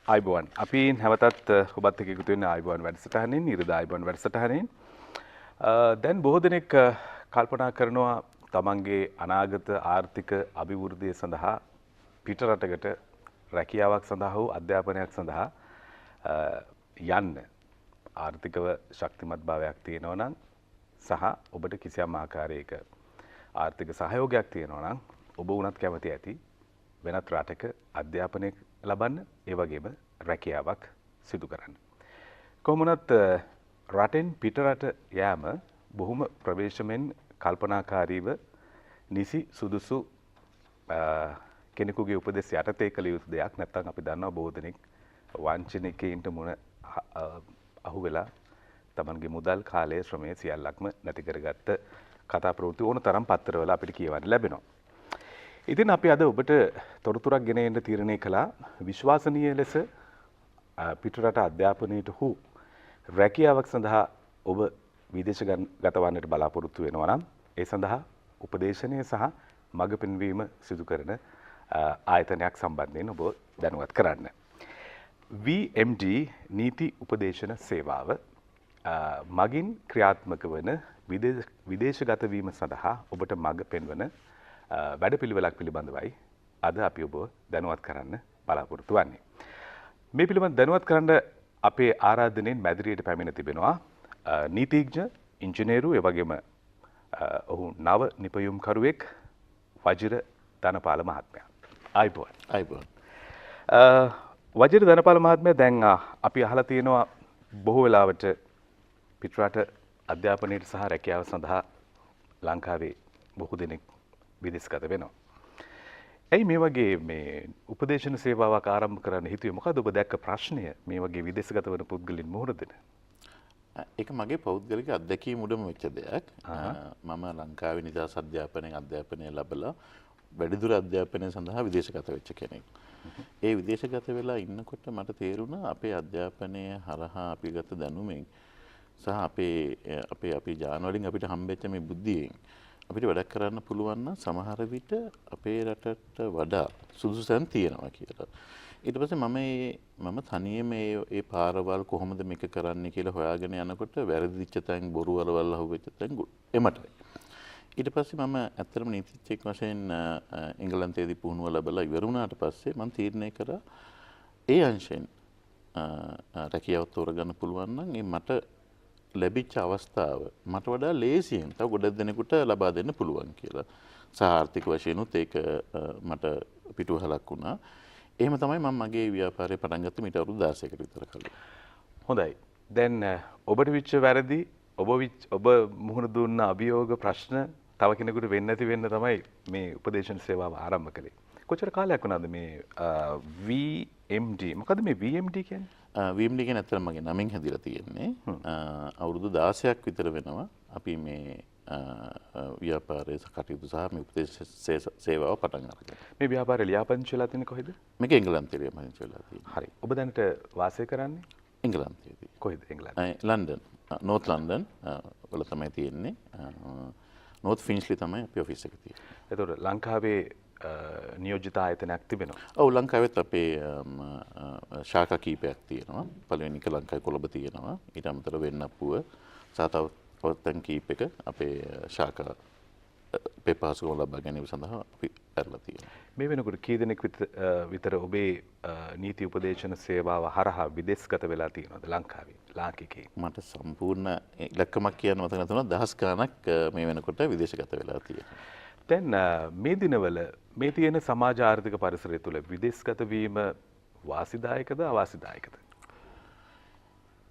ආයිබෝවන් අපි හැමතත් ඔබත් එක්ක එකතු වෙන ආයිබෝවන් වැඩසටහනින් ඉරිදා ආයිබෝවන් වැඩසටහනින් දැන් බොහෝ දෙනෙක් කල්පනා කරනවා තමන්ගේ අනාගත ආර්ථික අභිවෘද්ධිය සඳහා පිට රටකට රැකියාවක් සඳහා හෝ අධ්‍යාපනයක් සඳහා යන්න ආර්ථිකව ශක්තිමත් භාවයක් තියෙනවා නම් සහ ඔබට කිසියම් ආකාරයක ආර්ථික සහයෝගයක් තියෙනවා නම් ඔබ වුණත් කැමති ඇති වෙනත් රටක අධ්‍යාපනය ලබන්න ඒ වගේම රැකියාවක් සිදු කරන්න. කොහොමුණත් රටෙන් පිටරට යෑම බොහොම ප්‍රවේශමෙන් කල්පනාකාරීව නිසි සුදුසු කෙනෙකුගේ උපදෙස් යටතේ කළ යුතු දෙයක්. නැත්නම් අපි දන්නවා බොහෝ දෙනෙක් වංචනිකයින්ට මුණ අහු වෙලා තමන්ගේ මුදල් කාලය ශ්‍රමය සියල්ලක්ම නැති කරගත්ත කතා ප්‍රවෘත්ති ඕන තරම් පත්තරවල අපිට කියවන්න ලැබෙනවා. ඉතින් අපි අද ඔබට තොරතුරක් ගෙන එන්න තීරණය කළා විශ්වාසනීය ලෙස පිටරට අධ්‍යාපනයට හෝ රැකියාවක් සඳහා ඔබ විදේශගත වන්නට බලාපොරොත්තු වෙනවා නම් ඒ සඳහා උපදේශනය සහ මඟ පෙන්වීම සිදු කරන ආයතනයක් සම්බන්ධයෙන් ඔබ දැනුවත් කරන්න. VMD නීති උපදේශන සේවාව මගින් ක්‍රියාත්මක වන විදේශගත වීම සඳහා ඔබට මඟ පෙන්වන වැඩපිළිවෙලක් පිළිබඳවයි අද අපි ඔබ දැනුවත් කරන්න බලාපොරොත්තු වෙන්නේ. මේ පිළිබඳ දැනුවත් කරන්න අපේ ආරාධනෙන් මැදිරියට පැමිණ තිබෙනවා නීතිඥ ඉංජිනේරු ඒ වගේම ඔහු නව නිපැයුම්කරුවෙක් වජිර ධනපාල මහත්මයා. ආයිබෝන්. ආයිබෝන්. වජිර ධනපාල මහත්මයා දැන් අපි අහලා තියෙනවා බොහෝ වෙලාවට පිටරට අධ්‍යාපනයට සහ රැකියාව සඳහා ලංකාවේ බොහෝ දෙනෙක් විදේශගත වෙනවා. ඇයි මේ වගේ මේ උපදේශන සේවාවක් ආරම්භ කරන්න හිතුවේ? මොකද ඔබ දැක්ක ප්‍රශ්නය මේ වගේ විදේශගත වෙන පුද්ගලයන් මුහුණ දෙන? ඒක මගේ පෞද්ගලික අත්දැකීම් උඩම වෙච්ච දෙයක්. මම ලංකාවේ නිදහස් අධ්‍යාපනය ලැබලා වැඩිදුර අධ්‍යාපනය සඳහා විදේශගත වෙච්ච කෙනෙක්. ඒ විදේශගත වෙලා ඉන්නකොට මට තේරුණා අපේ අධ්‍යාපනය හරහා අපි ගත දැනුමෙන් සහ අපේ ඥාන වලින් අපිට හම්බෙච්ච මේ බුද්ධියෙන් අපිට වැඩක් කරන්න පුළුවන් නම් සමහර විට අපේ රටට වඩා සුදුසුසන් තියෙනවා කියලා. ඊට පස්සේ මම තනියම මේ පාරවල් කොහොමද මේක කරන්නේ කියලා හොයාගෙන යනකොට වැරදිච්ච තැන් බොරු වලවල් අහුවෙච්ච තැන් එමටයි. ඊට පස්සේ මම ඇත්තටම නීතිඥයෙක් වශයෙන් එංගලන්තයේදී පුහුණුව ලැබලා ඉවර වුණාට පස්සේ මම තීරණය කරා ඒ අංශෙන් රැකියාව තෝරගන්න පුළුවන් නම් මට ලැබිච්ච අවස්ථාව මට වඩා ලේසියෙන් තව ගොඩක් දෙනෙකුට ලබා දෙන්න පුළුවන් කියලා. සහ ආර්ථික වශයෙන්ුත් ඒක මට පිටුවහලක් වුණා. එහෙම තමයි මම මගේ ව්‍යාපාරය පටන් ගත්තේ මීට අවුරුදු 16කට විතර කලින්. හොඳයි. දැන් ඔබට විච්ච වැරදි ඔබ මුහුණ දුන්න අභියෝග ප්‍රශ්න තව කෙනෙකුට වෙන්නේ නැති වෙන්න තමයි මේ උපදේශන සේවාව ආරම්භ කළේ. කොච්චර කාලයක් වුණාද මේ VMD? මොකද මේ VMD කියන්නේ? VMD කියන්නේ ඇත්තටම මගේ නමින් හැදිලා තියෙන්නේ. අවුරුදු 16ක් විතර වෙනවා අපි මේ ව්‍යාපාරයේ කටයුතු සහ මේ උපදේශ සේවාව පටන් අරගෙන. මේ ව්‍යාපාරය ලියාපදිංචි වෙලා තියෙන්නේ කොහෙද? මේක එංගලන්තයේ ලියාපදිංචි වෙලා තියෙන්නේ. හරි. ඔබ දැනට වාසය කරන්නේ එංගලන්තයේදී. කොහෙද එංගලන්තයේ? ලන්ඩන්. නෝර්ත් ලන්ඩන් වල තමයි තියෙන්නේ. නෝර්ත් ෆින්ස්ලි තමයි අපේ ඔෆිස් එක තියෙන්නේ. එතකොට ලංකාවේ නියෝජිත ආයතනයක් තිබෙනවා. ඔව් ලංකාවෙත් අපේ ශාඛා කීපයක් තියෙනවා. පළවෙනි එක ලංකාවේ කොළඹ තියෙනවා. ඊට අමතරව වෙන්නප්පුව සහ තව තැන් කීපයක අපේ ශාඛා පෙපාසුකම් ලබා ගැනීම සඳහා අපි ඇරලා තියෙනවා. මේ වෙනකොට කී දෙනෙක් විතර ඔබේ නීති උපදේශන සේවාව හරහා විදේශගත වෙලා තියෙනවද ලංකාවේ ලාංකිකයින්? මට සම්පූර්ණ ඉලක්කමක් කියන්න මතක නැතුණා දහස් ගණනක් මේ වෙනකොට විදේශගත වෙලා තියෙනවා. දැන් මේ දිනවල මේ තියෙන සමාජ ආර්ථික පරිසරය තුළ විදේශගත වීම වාසිදායකද අවාසිදායකද?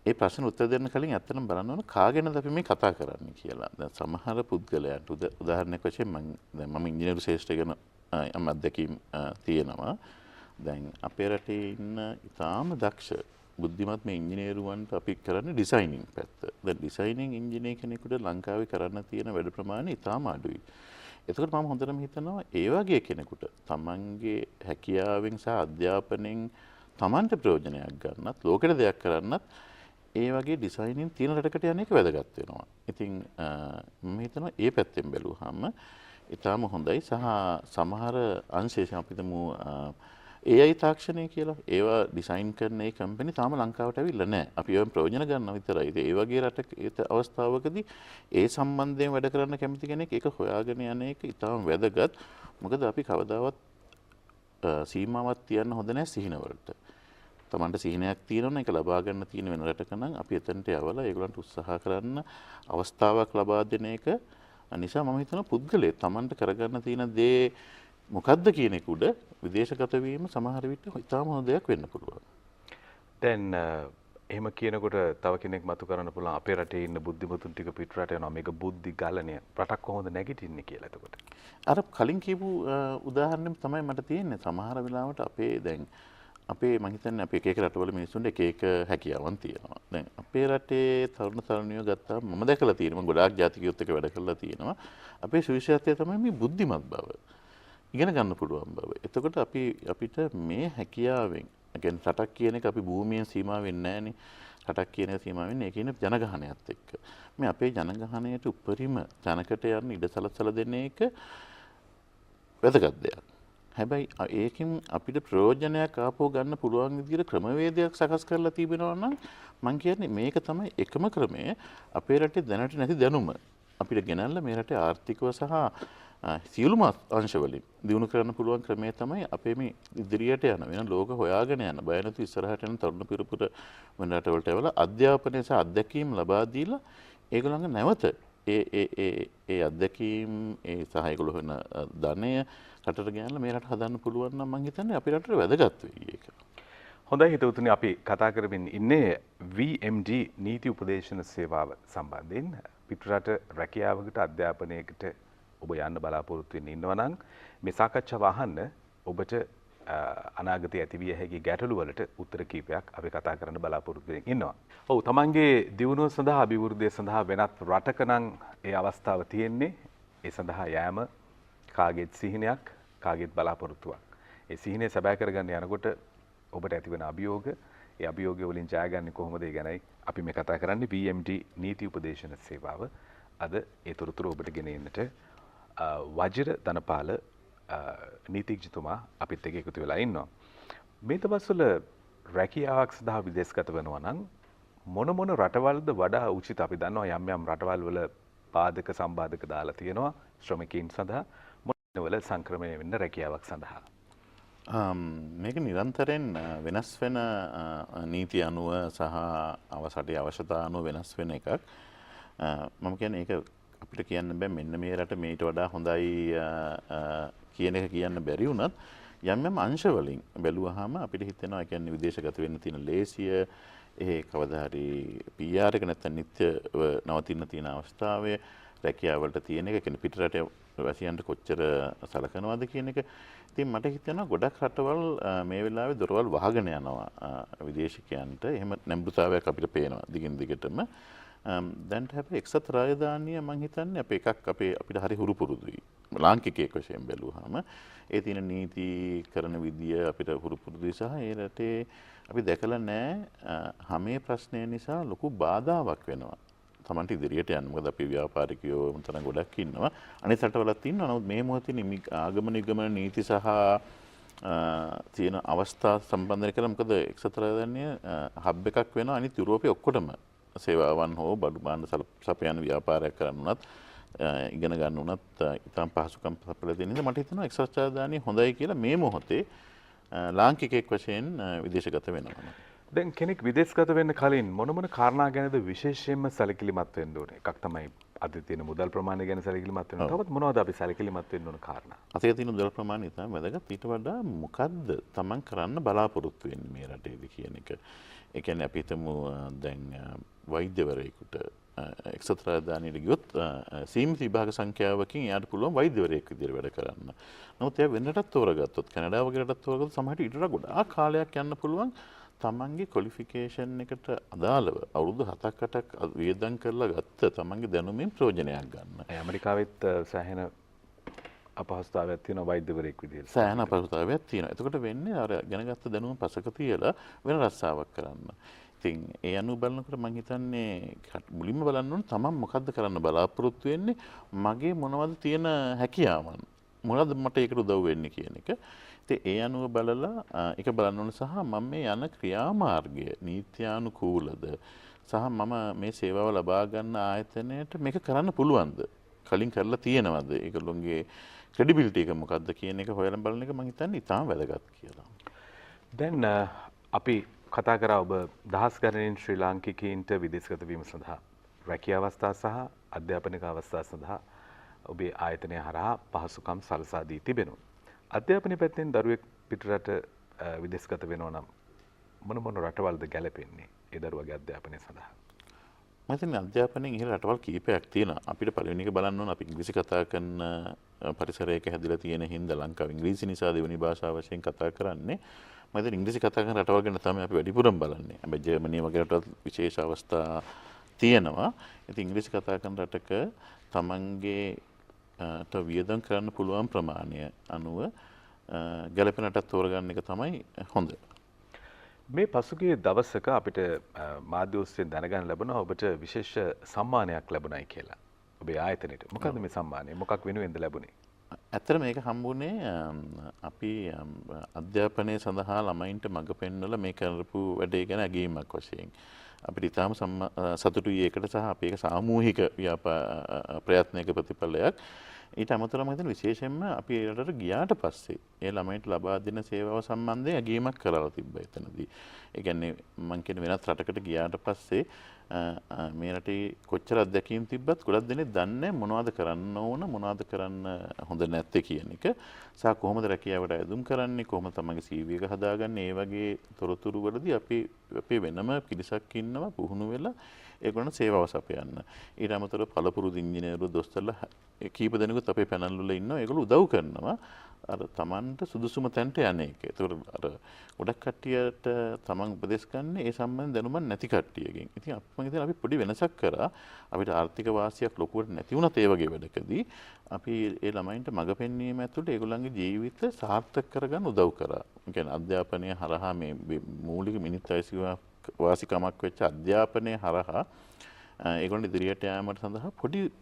ඒ ප්‍රශ්න උත්තර දෙන්න කලින් ඇත්තටම බලන්න ඕන කාගෙනද අපි මේ කතා කරන්නේ කියලා. දැන් සමහර පුද්ගලයන්ට උදාහරණයක් වශයෙන් මම ඉංජිනේරු ශාස්ත්‍රය ගැන යම් අත්දැකීම් තියෙනවා. දැන් අපේ රටේ ඉන්න ඉතාම දක්ෂ බුද්ධිමත් මේ ඉංජිනේරුවන්ට අපි කරන්නේ ඩිසයිනින් පැත්ත. දැන් ඩිසයිනින් ඉංජිනේර කෙනෙකුට ලංකාවේ කරන්න තියෙන වැඩ ප්‍රමාණය ඉතාම අඩුයි. එතකොට මම හොඳටම හිතනවා ඒ වගේ කෙනෙකුට තමන්ගේ හැකියාවෙන් සහ අධ්‍යාපනයෙන් තමන්ට ප්‍රයෝජනයක් ගන්නත් ලෝකෙට දෙයක් කරන්නත් ඒ වගේ ඩිසයිනින් තියෙන රටකට යන එක වැදගත් වෙනවා. ඉතින් මම හිතනවා ඒ පැත්තෙන් බැලුවාම ඊටාම හොඳයි සහ සමහර අංශයෙන් අපි හිතමු AI තාක්ෂණය කියලා ඒවා ඩිසයින් කරන ඒ කම්පැනි තාම ලංකාවට ඇවිල්ලා නැහැ. අපි ඒවෙන් ප්‍රයෝජන ගන්නවා විතරයි. ඒ වගේ රටක ඒ අවස්ථාවකදී ඒ සම්බන්ධයෙන් වැඩ කරන්න කැමති කෙනෙක් ඒක හොයාගෙන යන එක ඉතාම වැදගත්. මොකද අපි කවදාවත් සීමාවක් තියන්න හොඳ නැහැ සිහිනවලට. තමන්ට සිහිනයක් තියෙනවා ඒක ලබා ගන්න තියෙන වෙන රටක නම් අපි එතනට යවලා ඒගොල්ලන්ට උත්සාහ කරන්න අවස්ථාවක් ලබා දෙන එක නිසා මම හිතනවා පුද්ගලයා තමන්ට කරගන්න තියෙන දේ මොකද්ද කියන එක උඩ විදේශගත වීම සමහර විට ඉතාම හොඳ දෙයක් වෙන්න පුළුවන්. දැන් එහෙම කියනකොට තව කෙනෙක් මතු කරන්න පුළුවන් අපේ රටේ ඉන්න බුද්ධිමතුන් ටික පිටරට යනවා මේක බුද්ධි ගලණය රටක් කොහොමද නැගිටින්නේ කියලා එතකොට. අර කලින් කියපු උදාහරණෙම තමයි මට තියෙන්නේ. සමහර වෙලාවට අපේ දැන් අපේ මම හිතන්නේ අපේ එක එක රටවල මිනිස්සුන්ට එක එක හැකියාවන් තියෙනවා. දැන් අපේ රටේ තරුණ තරුණියෝ ගත්තාම මම දැකලා තියෙනවා ගොඩාක් ජාතිකයොත් එක්ක වැඩ කරලා තියෙනවා. අපේ සුවිශේෂත්වය තමයි මේ බුද්ධිමත් බව. ඉගෙන ගන්න පුළුවන් බව. එතකොට අපිට මේ හැකියාවෙන් කියන්නේ රටක් කියන එක අපි භූමියෙන් සීමා වෙන්නේ නැහනේ. රටක් කියන එක සීමා වෙන්නේ ඒ කියන ජනගහනයත් එක්ක. මේ අපේ ජනගහනයට උපරිම ජනකට යන්න ඉඩ සලසලා දෙන එක වැදගත් දෙයක්. හැබැයි ඒකෙන් අපිට ප්‍රයෝජනයක් ආපහු ගන්න පුළුවන් විදිහට ක්‍රමවේදයක් සකස් කරලා තිබෙනවා නම් මම කියන්නේ මේක තමයි එකම ක්‍රමය අපේ රටේ දැනට නැති දැනුම අපිට ගෙනල්ලා මේ රටේ ආර්ථිකව සහ සියලුම අංශවලින් දිනු කරන්න පුළුවන් ක්‍රමය තමයි අපේ මේ ඉදිරියට යන වෙන ලෝක හොයාගෙන යන බය නැති ඉස්සරහට යන තරුණ පිරිපුර වෙන රටවලට ඇවිල්ලා අධ්‍යාපනය සහ අත්දැකීම් ලබා දීලා ඒගොල්ලන්ගේ නැවත ඒ අත්දැකීම් ඒ සහ ඒගොල්ලෝ වෙන ධනය රටට ගෙනල්ලා මේ රට හදන්න පුළුවන් නම් මම හිතන්නේ අපේ රටට වැදගත් වෙයි ඒක. හොඳයි හිතවතුනි අපි කතා කරමින් ඉන්නේ VMD නීති උපදේශන සේවාව සම්බන්ධයෙන් පිටරට රැකියාවකට අධ්‍යාපනයකට ඔබ යන්න බලාපොරොත්තු වෙන්න ඉන්නවා නම් මේ සාකච්ඡාව අහන්න ඔබට අනාගතයේ ඇතිවිය හැකි ගැටලු වලට උත්තර කීපයක් අපි කතා කරන්න බලාපොරොත්තු වෙමින් ඉන්නවා. ඔව් තමන්ගේ දියුණුව සඳහා අභිවෘද්ධිය සඳහා වෙනත් රටක නම් ඒ අවස්ථාව තියෙන්නේ. ඒ සඳහා යෑම කාගේත් සිහිනයක් කාගේත් බලාපොරොත්තුවක්. ඒ සිහිනය සැබෑ කරගන්න යනකොට ඔබට ඇතිවන අභියෝග ඒ අභියෝග වලින් ජයගන්නේ කොහොමද ගැනයි අපි මේ කතා කරන්නේ VMD නීති උපදේශන සේවාව. අද ඒ තොරතුරු ඔබට ගෙන එන්නට වජිර ධනපාල නීතිඥතුමා අපිත් එක්ක එකතු වෙලා ඉන්නවා. මේ දවස්වල රැකියාවක් සඳහා විදේශගත වෙනවා නම් මොන රටවල්ද වඩා උචිත? අපි දන්නවා යම් රටවල් වල පාදක සම්බාධක දාලා තියෙනවා ශ්‍රමිකයින් සඳහා මොනවල සංක්‍රමණය වෙන්න රැකියාවක් සඳහා. මේක නිරන්තරයෙන් වෙනස් වෙන නීති අනුව සහ අවසටේ අවශ්‍යතා අනුව වෙනස් වෙන එකක්. මම කියන්නේ ඒක අපිට කියන්න බෑ මෙන්න මේ රට මේට වඩා හොඳයි කියන එක කියන්න බැරි වුණත් යම් අංශ වලින් බැලුවාම අපිට හිතෙනවා ඒ කියන්නේ විදේශගත වෙන්න තියෙන ලේසිය කවදා හරි PR එක නැත්නම් නිත්‍යව නවතින්න තියෙන අවස්ථාවේ රැකියාවලට තියෙන එක කියන්නේ පිටරට වැසියන්ට කොච්චර සලකනවාද කියන එක. ඉතින් මට හිතෙනවා ගොඩක් රටවල් මේ වෙලාවේ දොරවල් වහගෙන යනවා විදේශිකයන්ට. එහෙම නැඹුරුතාවයක් අපිට පේනවා දිගින් දිගටම. දැන්ට හැබැයි එක්සත් රාජධානිය මම හිතන්නේ අපිට හරි හුරු පුරුදුයි. ලාංකිකයෙක් වශයෙන් බැලුවාම ඒ තියෙන නීති කරන විදිය අපිට හුරු පුරුදුයි සහ ඒ රටේ අපි දැකලා නැහැ හැමේ ප්‍රශ්නය නිසා ලොකු බාධාවක් වෙනවා. තමන්ට ඉදිරියට යන්න. මොකද අපි ව්‍යාපාරිකයෝ මතන ගොඩක් ඉන්නවා. අනිත් රටවලත් ඉන්නවා. නමුත් මේ මොහොතේ ආගමන නිගමන නීති සහ තියෙන අවස්ථා සම්බන්ධ කරලා මොකද එක්සත් රාජධානිය හබ් එකක් වෙනවා අනිත් යුරෝපයේ ඔක්කොටම සේවාවන් හෝ බඩු භාණ්ඩ සපයන ව්‍යාපාරයක් කරන්න උනත් ඉගෙන ගන්න උනත් ඉතාම පහසුකම් සපයලා දෙන නිසා මට හිතෙනවා එක්සත් රාජධානිය හොඳයි කියලා මේ මොහොතේ ලාංකිකයෙක් වශයෙන් විදේශගත වෙනවා. දැන් කෙනෙක් විදේශගත වෙන්න කලින් මොන කාරණා ගැනද විශේෂයෙන්ම සැලකිලිමත් වෙන්න ඕනේ? එකක් තමයි අද තියෙන මුදල් ප්‍රමාණය ගැන සැලකිලිමත් වෙන්න. තවත් මොනවද අපි සැලකිලිමත් වෙන්න ඕන කාරණා? අතේ තියෙන මුදල් ප්‍රමාණය තමයි වැදගත්. ඊට වඩා මොකද්ද Taman කරන්න බලාපොරොත්තු වෙන්නේ මේ රටේදී කියන එක. ඒ කියන්නේ අපි හිතමු දැන් වෛද්‍යවරයෙකුට එක්සත් රාජධානියට ගියොත් සීමිත විභාග සංඛ්‍යාවකින් එයාට පුළුවන් වෛද්‍යවරයෙක් විදිහට වැඩ කරන්න. නමුත් එයා වෙන රටක් තෝරගත්තොත් කැනඩාව වගේ රටක් තෝරගත්තොත් සමහරට ඊට වඩා ගොඩාක් කාලයක් යන්න පුළුවන්. තමන්ගේ ක්වොලිෆිකේෂන් එකට අදාළව අවුරුදු 7ක් 8ක් වියදම් කරලා ගත්ත තමන්ගේ දැනුමින් ප්‍රයෝජනයක් ගන්න. ඇමරිකාවෙත් සෑහෙන අපහසුතාවයක් තියෙනවා වෛද්‍යවරයෙක් විදිහට. සෑහෙන අපහසුතාවයක් තියෙනවා. එතකොට වෙන්නේ අර ඉගෙනගත්ත දැනුම පසක තියලා වෙන රස්සාවක් කරන්න. ඉතින් ඒ අනුව බලනකොට මම හිතන්නේ මුලින්ම බලන්න ඕනේ තමන් මොකද්ද කරන්න බලාපොරොත්තු වෙන්නේ? මගේ මොනවද තියෙන හැකියාවන්? මොනවද මට ඒකට උදව් වෙන්නේ කියන එක. ඉතින් ඒ අනුව බලලා ඒක බලන්න ඕන සහ මම මේ යන ක්‍රියාමාර්ගය නීත්‍යානුකූලද සහ මම මේ සේවාව ලබා ගන්න ආයතනයට මේක කරන්න පුළුවන්ද? කලින් කරලා තියෙනවද? ඒගොල්ලොන්ගේ ක්‍රෙඩිබිලිටි එක මොකක්ද කියන එක හොයලා බලන එක මම හිතන්නේ ඉතාම වැදගත් කියලා. දැන් අපි කතා කරා ඔබ දහස් ගණනින් ශ්‍රී ලාංකිකයින්ට විදේශගත වීම සඳහා රැකියා අවස්ථා සහ අධ්‍යාපනික අවස්ථා සඳහා ඔබේ ආයතනය හරහා පහසුකම් සලසා දී තිබෙනවා. අධ්‍යාපනය පැත්තෙන් දරුවෙක් පිටරට විදේශගත වෙනවා නම් මොන මොන රටවල්ද ගැලපෙන්නේ ඒ දරුවගේ අධ්‍යාපනය සඳහා? මම හිතන්නේ අධ්‍යාපනයෙන් ඉහළ රටවල් කීපයක් තියෙනවා. අපිට පළවෙනි එක බලන්න ඕන අපි ඉංග්‍රීසි කතා කරන පරිසරයක හැදිලා තියෙන හින්දා ලංකාවේ ඉංග්‍රීසි නිසා දෙවෙනි භාෂාව වශයෙන් කතා කරන්නේ. මම හිතන්නේ ඉංග්‍රීසි කතා කරන රටවල් ගැන තමයි අපි වැඩිපුරම බලන්නේ. හැබැයි ජර්මනිය වගේ රටවල් විශේෂ අවස්ථා තියෙනවා. ඉතින් ඉංග්‍රීසි කතා කරන රටක තමන්ගේ වියදම් කරන්න පුළුවන් ප්‍රමාණය අනුව ගැලපෙන රටක් තෝරගන්න එක තමයි හොඳ. මේ පසුගිය දවසක අපිට මාධ්‍ය ඔස්සේ දැනගන්න ලැබුණා ඔබට විශේෂ සම්මානයක් ලැබුණයි කියලා. ඔබේ ආයතනයට. මොකද්ද මේ සම්මානය? මොකක් වෙනුවෙන්ද ලැබුණේ? ඇත්තට මේක හම්බුනේ අපි අධ්‍යාපනය සඳහා ළමයින්ට මඟ පෙන්වලා මේ කරපු වැඩේ ගැන අගීමක් වශයෙන්. අපිට ඉතාම සතුටුයි ඒකට සහ අපි ඒක සාමූහික ප්‍රයත්නයක ප්‍රතිඵලයක්. ඊට අමතරව මම හිතන්නේ විශේෂයෙන්ම අපි රටට ගියාට පස්සේ ඒ ළමයින්ට ලබා දෙන සේවාව සම්බන්ධයෙන් අගීමක් කරලා තිබ්බා එතනදී. ඒ කියන්නේ මම කියන්නේ වෙනත් රටකට ගියාට පස්සේ මේ රටේ කොච්චර අත්දැකීම් තිබ්බත් ගොඩක් දෙනෙක් දන්නේ මොනවද කරන්න ඕන මොනවද කරන්න හොඳ නැත්තේ කියන එක. සහ කොහොමද රැකියාවට ඇදුම් කරන්නේ කොහොමද තමන්ගේ CV එක හදාගන්නේ ඒ වගේ තොරතුරු වලදී අපි වෙනම පිරිසක් ඉන්නවා පුහුණු වෙලා ඒගොල්ලන් සේවාව සපයන්න. ඊට අමතරව පළපුරුදු ඉංජිනේරු දොස්තරලා කීප දෙනෙකුත් අපේ පැනල් වල ඉන්නවා. ඒගොල්ලෝ උදව් කරනවා අර තමන්ට සුදුසුම තැනට යන එක. ඒතකොට අර ගොඩක් කට්ටියට තමන් උපදෙස් ගන්න ඒ සම්බන්ධ දැනුමක් නැති කට්ටියගෙන්. ඉතින් මම හිතන්නේ අපි පොඩි වෙනසක් කරා. අපිට ආර්ථික වාසියක් ලොකුවට නැති වුණත් ඒ වගේ වැඩකදී අපි ඒ ළමයින්ට මඟ පෙන්වීම ඇතුළත ඒගොල්ලන්ගේ ජීවිත සාර්ථක කරගන්න උදව් කරා. ඒ කියන්නේ අධ්‍යාපනය හරහා මේ මූලික මිනිත් වාසිකමක් වෙච්ච අධ්‍යාපනය හරහා ඒගොල්ලෝ ඉදිරියට යාමට සඳහා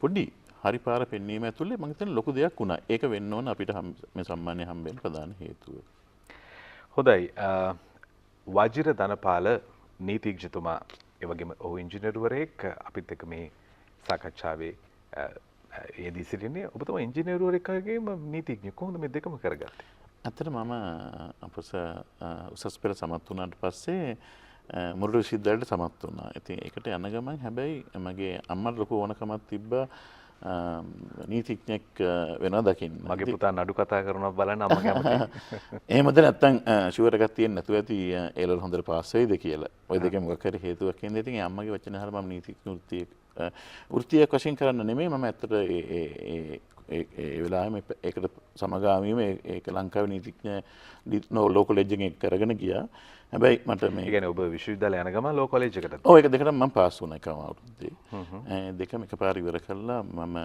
පොඩි හරි පාර පෙන්වීම ඇතුළේ මම හිතන්නේ ලොකු දෙයක් වුණා. ඒක වෙන්න ඕන අපිට මේ සම්මානය හම්බෙන්න ප්‍රධාන හේතුව. හොඳයි. වජිර ධනපාල නීතිඥතුමා ඒ වගේම ඔහු ඉංජිනේරුවරයෙක් අපිත් එක්ක මේ සාකච්ඡාවේ යෙදී සිටින්නේ. ඔබතුමා ඉංජිනේරුවරයෙක් වගේම නීතිඥයෙක්. කොහොමද මේ දෙකම කරගත්තේ? ඇත්තට මම උසස් පෙළ සමත් වුණාට පස්සේ මුරුඩු විශ්වවිද්‍යාලයට සමත් වුණා. ඉතින් ඒකට යන ගමන් හැබැයි මගේ අම්මට ලොකු ඕනකමක් තිබ්බා නීතිඥෙක් වෙනවා දකින්න. මගේ පුතා නඩු කතා කරනවා බලන්න අම්මා කැමතියි. එහෙමද නැත්නම් ෂුවර් එකක් තියෙන්නේ නැතුව ඇති ඒ ලෙවල් හොඳට පාස් වෙයිද කියලා. ওই දෙකෙන් මොකක් හරි හේතුවක් හින්දා ඉතින් ඒ අම්මගේ වචන අහලා මම නීතිඥ වෘත්තියක් වශයෙන් කරන්න නෙමෙයි මම ඇත්තට ඒ වෙලාවෙම ඒකට සමගාමීව ඒක ලංකාවේ නීතිඥ ලෝ කොලෙජ් එකෙන් කරගෙන ගියා. හැබැයි මට මේ කියන්නේ ඔබ විශ්වවිද්‍යාලය යන ගමන් ලෝ කොලෙජ් එකටද? ඔව් ඒක දෙකටම මම පාස් වුණා එකම අවුරුද්දේ. දෙකම එකපාර ඉවර කළා මම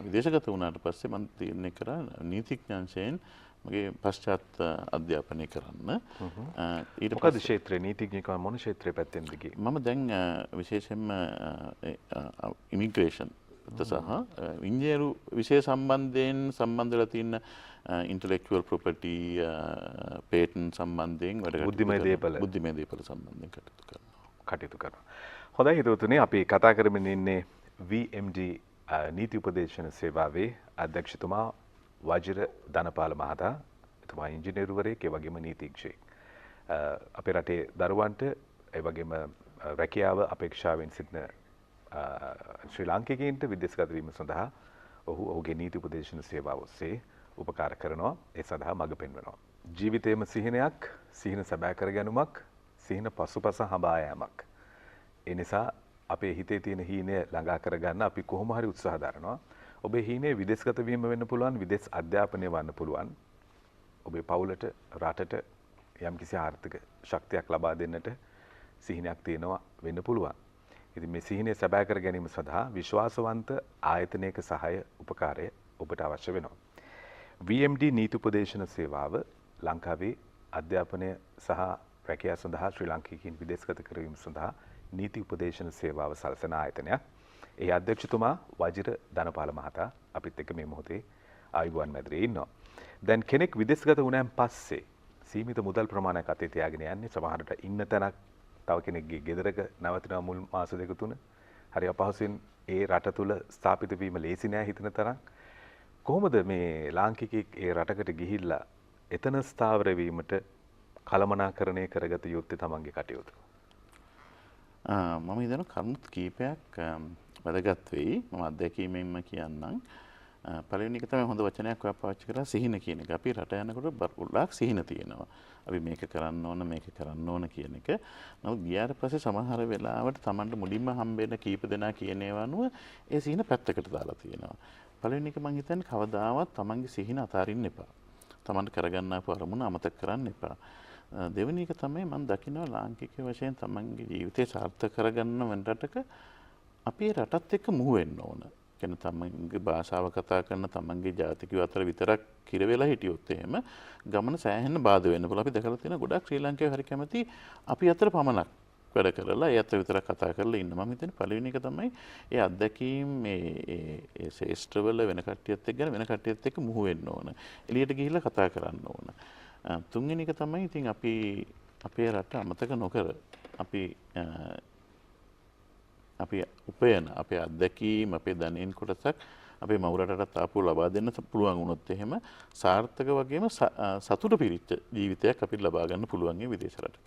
විදේශගත වුණාට පස්සේ මම තීරණය කරා නීතිඥාංශයෙන් මගේ පශ්චාත් අධ්‍යාපනය කරන්න. ඊට මොකද ක්ෂේත්‍රේ නීතිඥකම මොන ක්ෂේත්‍රේ පැත්තෙන්ද ගියේ? මම දැන් විශේෂයෙන්ම ඉමිග්‍රේෂන් සහ ඉංජිනේරු විෂය සම්බන්ධයෙන් සම්බන්ධ වෙලා තියෙන ඉන්ටෙලෙක්චුවල් ප්‍රොපර්ටි පේටන්ට් සම්බන්ධයෙන් වැඩ බුද්ධිමය දේපල සම්බන්ධයෙන් කටයුතු කරනවා. හොඳයි හිතවතුනි අපි කතා කරමින් ඉන්නේ VMD නීති උපදේශන සේවාවේ අධ්‍යක්ෂතුමා වජිර ධනපාල මහතා. එතුමා ඉංජිනේරුවරයෙක් ඒ වගේම නීතිඥයෙක්. අපේ රටේ දරුවන්ට ඒ වගේම රැකියාව අපේක්ෂාවෙන් සිටින ශ්‍රී ලාංකිකයින්ට විදේශගත වීම සඳහා ඔහුගේ නීති උපදේශන සේවාව ඔස්සේ උපකාර කරනවා. ඒ සඳහා මඟ පෙන්වනවා. ජීවිතේම සිහිනයක්, සිහින සැබෑ කර ගැනීමක්, සිහින පසුපස හඹා යාමක්. ඒ නිසා අපේ හිතේ තියෙන හීනය ළඟා කරගන්න අපි කොහොම හරි උත්සාහ දරනවා. ඔබේ හීනේ විදේශගත වීම වෙන්න පුළුවන්, විදේශ අධ්‍යාපනය වන්න පුළුවන්. ඔබේ පවුලට, රටට යම්කිසි ආර්ථික ශක්තියක් ලබා දෙන්නට සිහිනයක් තියෙනවා වෙන්න පුළුවන්. ඉතින් මේ සිහිනය සැබෑ කර ගැනීම සඳහා විශ්වාසවන්ත ආයතනයක සහාය උපකාරය ඔබට අවශ්‍ය වෙනවා. VMD නීති උපදේශන සේවාව ලංකාවේ අධ්‍යාපනය සහ රැකියාව සඳහා ශ්‍රී ලාංකිකයින් විදේශගත කරවීම සඳහා නීති උපදේශන සේවාව සලසන ආයතනයක්. ඒ අධ්‍යක්ෂතුමා වජිර ධනපාල මහතා අපිත් එක්ක මේ මොහොතේ ආයුබෝවන් මැදිරියේ ඉන්නවා. දැන් කෙනෙක් විදේශගත වුණාන් පස්සේ සීමිත මුදල් ප්‍රමාණයක් අතේ තියාගෙන යන්නේ සමහරට ඉන්න තැනක් තව කෙනෙක්ගේ ගෙදරක නවතිනවා මුල් මාස දෙක තුන. හරි අපහසුයෙන් ඒ රට තුල ස්ථාපිත වීම ලේසි නෑ හිතන තරම්. කොහොමද මේ ලාංකිකයෙක් ඒ රටකට ගිහිල්ලා එතන ස්ථාවර වීමට කළමනාකරණය කරගත යුත්තේ තමන්ගේ කටයුතු? මම හිතන කරුණු කීපයක් වැදගත් වෙයි. මම අත්දැකීමෙන්ම කියන්නම්. පළවෙනි එක තමයි හොඳ වචනයක් ඔයා පාවිච්චි කරලා සිහින කියන එක. අපි රට යනකොට බරපතලක් සිහින තියෙනවා. අපි මේක කරන්න ඕන මේක කරන්න ඕන කියන එක. නමුත් ගියාට පස්සේ සමහර වෙලාවට Tamanට මුලින්ම හම්බෙන්න කීප දෙනා කියන ඒවා අනුව ඒ සිහින පැත්තකට දාලා තියෙනවා. පළවෙනි එක මම හිතන්නේ කවදාවත් Tamanගේ සිහින අතාරින්න එපා. Tamanට කරගන්න ආපු අරමුණ අමතක කරන්න එපා. දෙවෙනි එක තමයි මම දකිනවා ලාංකික වශයෙන් Tamanගේ ජීවිතේ සාර්ථක කරගන්න වෙන රටක අපි රටත් එක්ක මුහු වෙන්න ඕන. කියන තමන්ගේ භාෂාව කතා කරන තමන්ගේ ජාතිකයෝ අතර විතරක් කිර වෙලා හිටියොත් එහෙම ගමන සෑහෙන්න බාධා වෙන්න පුළුවන්. අපි දැකලා තියෙන ගොඩක් ශ්‍රී ලාංකිකයෝ හරි කැමති අපි අතර පමණක් වැඩ කරලා ඒ අතර විතරක් කතා කරලා ඉන්න. මම හිතන්නේ පළවෙනි එක තමයි ඒ අත්දැකීම් ඒ ශේෂ්ත්‍රවල වෙන කට්ටියත් එක්ක වෙන කට්ටියත් එක්ක මුහු වෙන්න ඕන. එළියට ගිහිල්ලා කතා කරන්න ඕන. තුන්වෙනි එක තමයි ඉතින් අපි අපේ රට අමතක නොකර අපි උපයන අපේ අත්දැකීම් අපේ දැනෙන කොටසක් අපේ මව් රටටත් ආපහු ලබා දෙන්න පුළුවන් වුණොත් එහෙම සාර්ථක වගේම සතුට පිරිච්ච ජීවිතයක් අපිට ලබා ගන්න පුළුවන් මේ විදේශ රටක.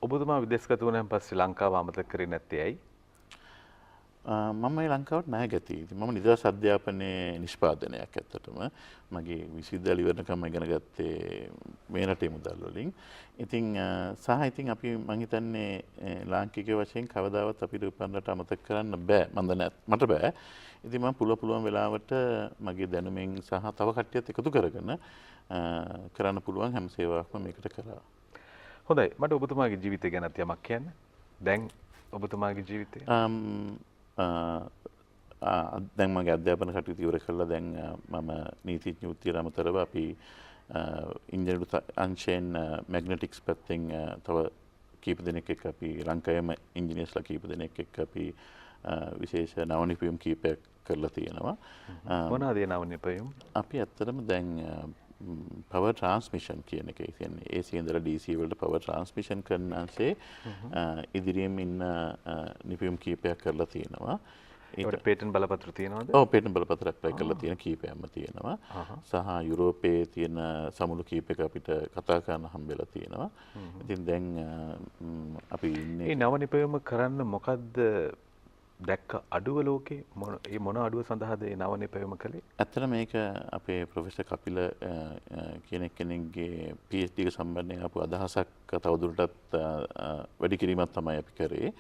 ඔබතුමා විදේශගත වුණාන් පස්සේ ලංකාව අමතක කරේ නැත්තේ ඇයි? මම මේ ලංකාවට නැහැ ගතියි. මම නිදහස් අධ්‍යාපනයේ නිෂ්පාදනයක් ඇත්තටම මගේ විශ්වවිද්‍යාල ඉවරනකම් ඉගෙන ගත්තේ මේ රටේ මුදල් වලින්. ඉතින් ඉතින් අපි මම හිතන්නේ ලාංකික වශයෙන් කවදාවත් අපිට උපන් රට අමතක කරන්න බෑ. මට බෑ. ඉතින් මම පුළුවන් වෙලාවට මගේ දැනුමෙන් සහ තව කට්ටියත් එකතු කරගෙන කරන්න පුළුවන් හැම සේවාවක්ම මේකට කරා. හොඳයි. මට ඔබතුමාගේ ජීවිතය ගැනත් යමක් කියන්න. දැන් ඔබතුමාගේ ජීවිතය දැන් මගේ අධ්‍යාපන කටයුතු ඉවර කළා. දැන් මම නීතිඥ වෘත්තියට අමතරව අපි ඉන්ජිනේරු අංශයෙන් මැග්නටික්ස් පැත්තෙන් තව කීප දෙනෙක් එක්ක අපි ලංකාවේම ඉංජිනේර්ස්ලා කීප දෙනෙක් එක්ක අපි විශේෂ නවනිපැයුම් කීපයක් කරලා තියෙනවා. මොනවාද ඒ නවනිපැයුම්? අපි ඇත්තටම දැන් පවර් ට්‍රාන්ස්මිෂන් කියන එක කියන්නේ AC ඉඳලා DC වලට පවර් ට්‍රාන්ස්මිෂන් කරන anse ඉදිරියෙන් ඉන්න නිපැයුම් කීපයක් කරලා තියෙනවා. ඒකට පේටන්ට් බලපත්‍ර තියෙනවද? ඔව් පේටන්ට් බලපත්‍ර ඇප්ලයි කරලා තියෙන කීපයක්ම තියෙනවා. සහ යුරෝපයේ තියෙන සමුළු කීපයක අපිට කතා කරන්න හම්බෙලා තියෙනවා. ඉතින් දැන් අපි ඉන්නේ මේ නව නිපැයුම කරන්න මොකද්ද දැක්ක අඩුව ලෝකේ මොන අඩුව සඳහාද මේ නව නිපැයුම කළේ? ඇත්තට මේක අපේ ප්‍රොෆෙසර් කපිල කියන කෙනෙක්ගේ PhD එක සම්බන්ධයෙන් ආපු අදහසක් තවදුරටත් වැඩි කිරීමක් තමයි අපි කරේ.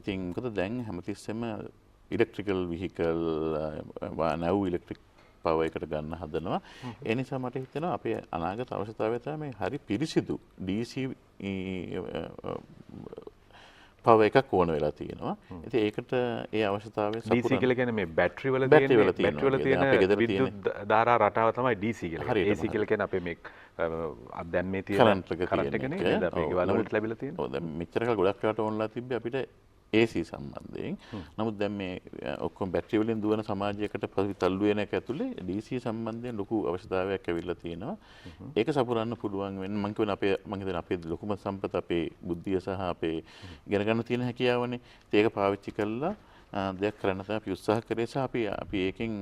ඉතින් මොකද දැන් හැමතිස්සෙම ඉලෙක්ට්‍රිකල් විහිකල් නැව් ඉලෙක්ට්‍රික් පවර් එකට ගන්න හදනවා. ඒ නිසා මට හිතෙනවා අපේ අනාගත අවශ්‍යතාවය තමයි හරි පිරිසිදු DC පවර් එකක් ඕන වෙලා තියෙනවා. ඉතින් ඒකට ඒ අවශ්‍යතාවය DC කියලා කියන්නේ මේ බැටරි වල තියෙන විද්‍යුත් ධාරා රටාව තමයි DC කියලා. AC කියලා කියන්නේ අපේ මේ දැන් මේ තියෙන කරන්ට් එක නේද? අපේ ගෙවල් වලට ලැබිලා තියෙන. ඔව් දැන් මෙච්චර කල් ගොඩක් ඒවාට ඕන්ලා තිබ්බේ අපිට AC සම්බන්ධයෙන්. නමුත් දැන් මේ ඔක්කොම බැටරි වලින් දුවන සමාජයකට තල්ලු වෙන එක ඇතුලේ DC සම්බන්ධයෙන් ලොකු අවශ්‍යතාවයක් ඇවිල්ලා තියෙනවා. ඒක සපුරන්න පුළුවන් වෙන මම කියන්නේ මම හිතන්නේ අපේ ලොකුම සම්පත අපේ බුද්ධිය සහ අපේ ඉගෙන ගන්න තියෙන හැකියාවනේ. ඒක පාවිච්චි කරලා දෙයක් කරන්න තමයි අපි උත්සාහ කරේ සහ අපි ඒකෙන්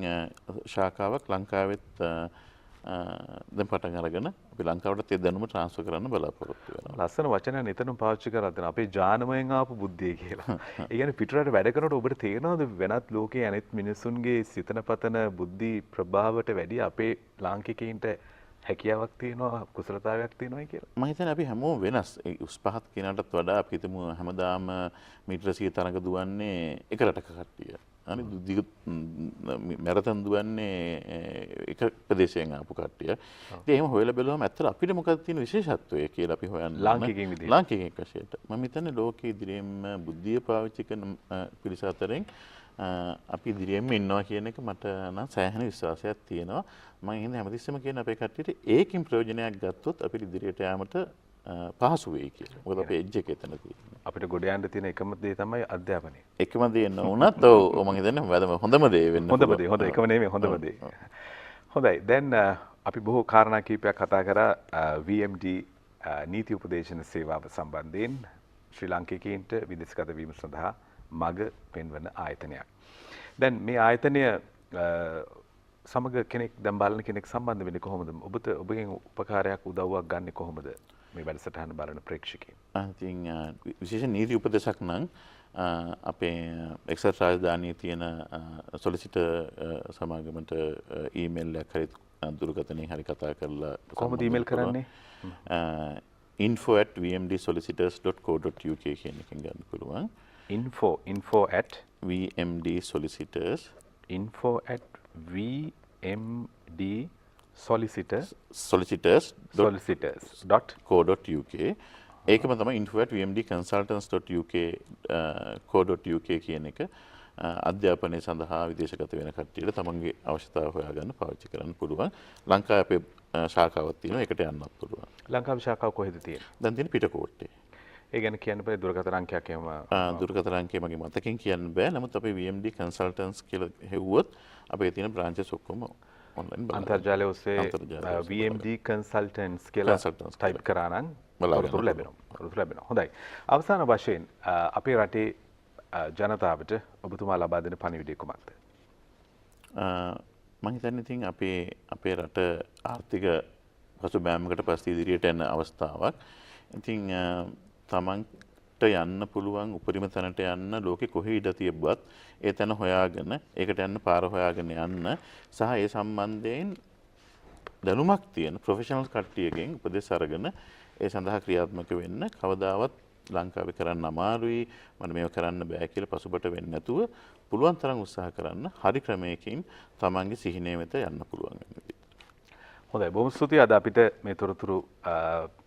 ශාඛාවක් ලංකාවෙත් දැන් පටන් අරගෙන අපි ලංකාවට ඒ දැනුම ට්‍රාන්ස්ෆර් කරන්න බලාපොරොත්තු වෙනවා. ලස්සන වචනයක් නිතරම පාවිච්චි කරලා දෙනවා. අපේ ජානමයෙන් ආපු බුද්ධිය කියලා. ඒ කියන්නේ පිටරට වැඩ කරනකොට ඔබට තේරෙනවද වෙනත් ලෝකයේ අනෙක් මිනිසුන්ගේ සිතන පතන බුද්ධි ප්‍රභාවයට වැඩිය අපේ ලාංකිකයින්ට හැකියාවක් තියෙනවා කුසලතාවයක් තියෙනවා කියලා? මම හිතන්නේ අපි හැමෝම වෙනස්. ඒ උස් පහත් කෙනාටත් වඩා අපි හිතමු හැමදාම මීටර 100 තරඟ දුවන්නේ එක රටක කට්ටිය. අනිත් දිග මැරතන් දුවන්නේ එක ප්‍රදේශයෙන් ආපු කට්ටිය. ඉතින් එහෙම හොයලා බලුවම ඇත්තට අපිට මොකක්ද තියෙන විශේෂත්වය කියලා අපි හොයන්න ලාංකිකයින් විදිහට. ලාංකිකයෙක් වශයෙන්. මම හිතන්නේ ලෝකයේ ඉදිරියෙන්ම බුද්ධිය පාවිච්චි කරන පිරිස අතරින් අපි ඉදිරියෙන්ම ඉන්නවා කියන එක මට නම් සෑහෙන විශ්වාසයක් තියෙනවා. මම ඉන්නේ හැමතිස්සෙම කියන අපේ කට්ටියට ඒකින් ප්‍රයෝජනයක් ගත්තොත් අපිට ඉදිරියට යාමට පහසු වෙයි කියලා. මොකද අපේ එජ් එක එතන තියෙනවා. අපිට ගොඩ යන්න තියෙන එකම දේ තමයි අධ්‍යාපනය. එකම දේ නොවුනත් ඔව් මම හිතන්නේ හොඳම දේ වෙන්න. හොඳම දේ. හොඳ එකම නෙමෙයි හොඳම දේ. හොඳයි. දැන් අපි බොහෝ කාරණා කීපයක් කතා කරා VMD නීති උපදේශන සේවාව සම්බන්ධයෙන් ශ්‍රී ලාංකිකයින්ට විදේශගත වීම සඳහා මඟ පෙන්වන ආයතනයක්. දැන් මේ ආයතනය සමග කෙනෙක් දැන් බලන කෙනෙක් සම්බන්ධ වෙන්නේ කොහොමද? ඔබට ඔබගෙන් උපකාරයක් උදව්වක් ගන්න කොහොමද මේ වැඩසටහන බලන ප්‍රේක්ෂකයන්? ඉතින් විශේෂ නීති උපදේශක් නම් අපේ එක්සත් රාජධානියේ තියෙන සොලිසිටර් සමාගමට ඊමේල් එකක් හරි දුරකථනයෙන් හරි කතා කරලා කොහොමද ඊමේල් කරන්නේ? info@vmdsolicitors.co.uk කියන එකෙන් ගන්න පුළුවන්. info@vmdsolicitors solicitors.co.uk ඒකම තමයි info@vmdconsultants.co.uk කියන එක අධ්‍යාපනය සඳහා විදේශගත වෙන කට්ටියට තමන්ගේ අවශ්‍යතාව හොයාගන්න පාවිච්චි කරන්න පුළුවන්. ලංකාවේ අපේ ශාඛාවක් තියෙනවා. ඒකට යන්නත් පුළුවන්. ලංකාවේ ශාඛාව කොහෙද තියෙන්නේ? දැන් තියෙන්නේ පිටකොට්ටේ. ඒ ගැන කියන්න බෑ දුරකථන අංකයක් එහෙම. දුරකථන අංකය මගේ මතකෙන් කියන්න බෑ. නමුත් අපේ VMD consultants කියලා හෙව්වොත් අපේ තියෙන branches ඔක්කොම online බලන්න. අන්තර්ජාලය ඔස්සේ VMD consultants කියලා type කරා නම් තොරතුරු ලැබෙනවා. හොඳයි. අවසාන වශයෙන් අපේ රටේ ජනතාවට ඔබතුමා ලබා දෙන පණිවිඩය කුමක්ද? මම හිතන්නේ ඉතින් අපේ රට ආර්ථික පසුබෑමකට පස්සේ ඉදිරියට යන අවස්ථාවක්. ඉතින් තමන්ට යන්න පුළුවන් උපරිම තැනට යන්න ලෝකෙ කොහේ ඉඩ තියබ්බත් ඒ තැන හොයාගෙන ඒකට යන්න පාර හොයාගෙන යන්න සහ ඒ සම්බන්ධයෙන් දැනුමක් තියෙන ප්‍රොෆෙෂනල් කට්ටියකින් උපදෙස් අරගෙන ඒ සඳහා ක්‍රියාත්මක වෙන්න කවදාවත් ලංකාවේ කරන්න අමාරුයි මම මේව කරන්න බෑ කියලා පසුබට වෙන්නේ නැතුව පුළුවන් තරම් උත්සාහ කරන්න හරි ක්‍රමයකින් තමන්ගේ සිහිනය වෙත යන්න පුළුවන් වෙන විදිහට. හොඳයි බොහොම ස්තුතියි අද අපිට මේ තොරතුරු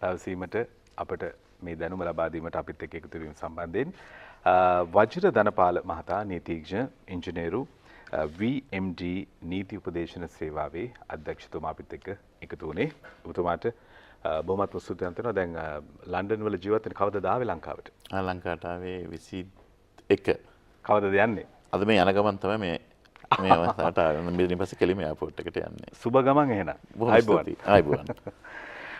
පැවසීමට අපට මේ දැනුම ලබා දීමට අපිත් එක්ක එකතු වීම සම්බන්ධයෙන් වජිර ධනපාල මහතා නීතිඥ ඉංජිනේරු VMD නීති උපදේශන සේවාවේ අධ්‍යක්ෂතුමා අපිත් එක්ක එකතු වුණේ. ඔබතුමාට බොහොමත් ස්තුතිවන්ත වෙනවා. දැන් ලන්ඩන් වල ජීවත් වෙන කවදද ආවේ ලංකාවට? ලංකාවට ආවේ 21. කවදද යන්නේ? අද මේ යන ගමන් තමයි මේ අවස්ථාවට ආවේ. ඊට පස්සේ කෙලිම එයාපෝට් එකට යන්නේ. සුබ ගමන් එහෙනම්. ආයිබෝන්.